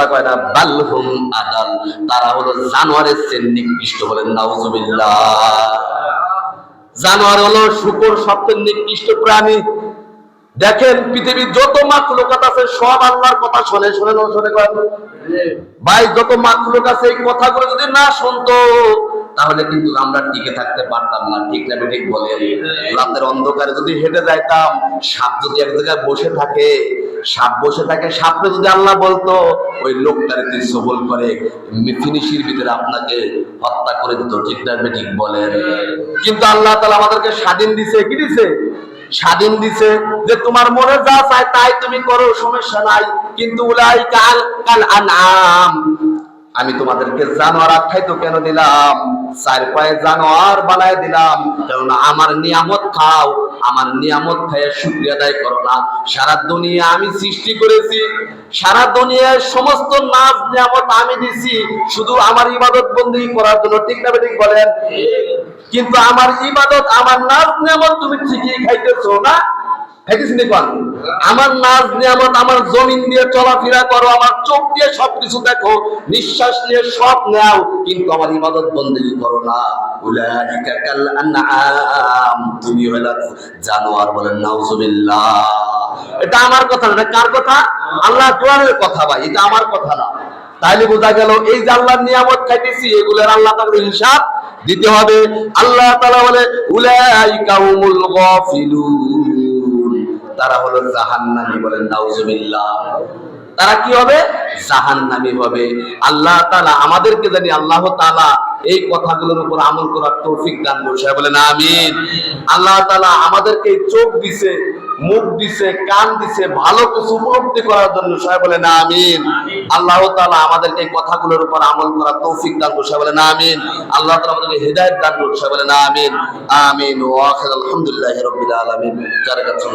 কথা কয় না, বালহুম আদাল, তারা হলো জানোয়ারের চেয়ে নিকৃষ্ট। বলেন নাউজুবিল্লাহ। জানোয়ার হলো শূকর সবচেয়ে নিকৃষ্ট প্রাণী। দেখেন পৃথিবীর যত মাখলুকাত আছে সব আল্লাহর কথা শোনে, শোনে না শোনে ভাই? যত মাখলুক আছে এই কথাগুলো যদি না শুনতো তাহলে কিন্তু আমরা টিকে থাকতে পারতাম না। ঠিক না ঠিক বলেন? রাতের অন্ধকারে যদি হেঁটে যাইতাম, সাপ যদি এক জায়গায় বসে থাকে, সাপকে যদি আল্লাহ বলতো ওই লোকটারে তুই সবল করে ফিনিশির ভিতরে আপনাকে হত্যা করে দিত। ঠিক না ঠিক বলেন? কিন্তু আল্লাহ তাআলা আমাদেরকে স্বাধীন দিছে। কি দিছে? স্বাধীন দিছে যে তোমার মনে যা চায় তাই তুমি করো, সমস্যা নাই। কিন্তু উলাইকা কাল আনআম, আমি তোমাদেরকে জানোয়ার আখ্যায়িত কেন দিলাম? চার পায়ে জানোয়ার বানায় দিলাম কারণ আমার নিয়ামত খাও, আমার নিয়ামত খাইয়ে শুকরিয়া আদায় করো না। সারা দুনিয়া আমি সৃষ্টি করেছি, সারা দুনিয়ার সমস্ত নাজ নিয়ামত আমি দিছি শুধু আমার ইবাদত বন্দেগী করার জন্য। ঠিক না ঠিক বলেন? কিন্তু আমার ইবাদত, আমার নাজ নিয়ামত তুমি ঠিকই খাইতেছো না? আমার নাজ নিয়ামত, আমার জমিন দিয়ে চলাফেরা করো, আমার চোখ দিয়ে সবকিছু দেখো, নিঃশ্বাস নিয়ে সব নাও, কিন্তু আমার ইবাদত বন্দেগী করো না। উলাইকা কাল আনআম, তুমি হলো জানোয়ার। বলেন নাউজুবিল্লাহ। এটা আমার কথা না, কার কথা? আল্লাহ কোরআনের কথা ভাই, এটা আমার কথা না। তাইলে বোঝা গেল এই যে আল্লাহর নিয়ামত খাইতেছি এগুলোর আল্লাহ তাআলাকে হিসাব দিতে হবে। আল্লাহ তাআলা বলে উলাইকা হুমুল গাফিলুন, তারা হলো জাহান্নামী। বলেন নাউজুবিল্লাহ। তারা কি হবে? জাহান্নামী হবে। আল্লাহ তাআলা আমাদেরকে জানি আল্লাহ তাআলা এই কথাগুলোর উপর আমল করার তৌফিক দান করুন। বলেন আমিন। আল্লাহ তাআলা আমাদেরকে চোখ দিছে, মুখ দিছে, কান দিছে ভালো কিছু উপলব্ধি করার জন্য। সবাই বলেন আমিন। আল্লাহ তাআলা আমাদেরকে এই কথাগুলোর উপর আমল করার তৌফিক দান করুন। সবাই বলেন আমিন। আল্লাহ তাআলা আমাদেরকে হেদায়েত দান করুন। সবাই বলেন আমিন। আমিন। ওয়া আখিরু আলহামদুলিল্লাহি রাব্বিল আলামিন। যারা কাছে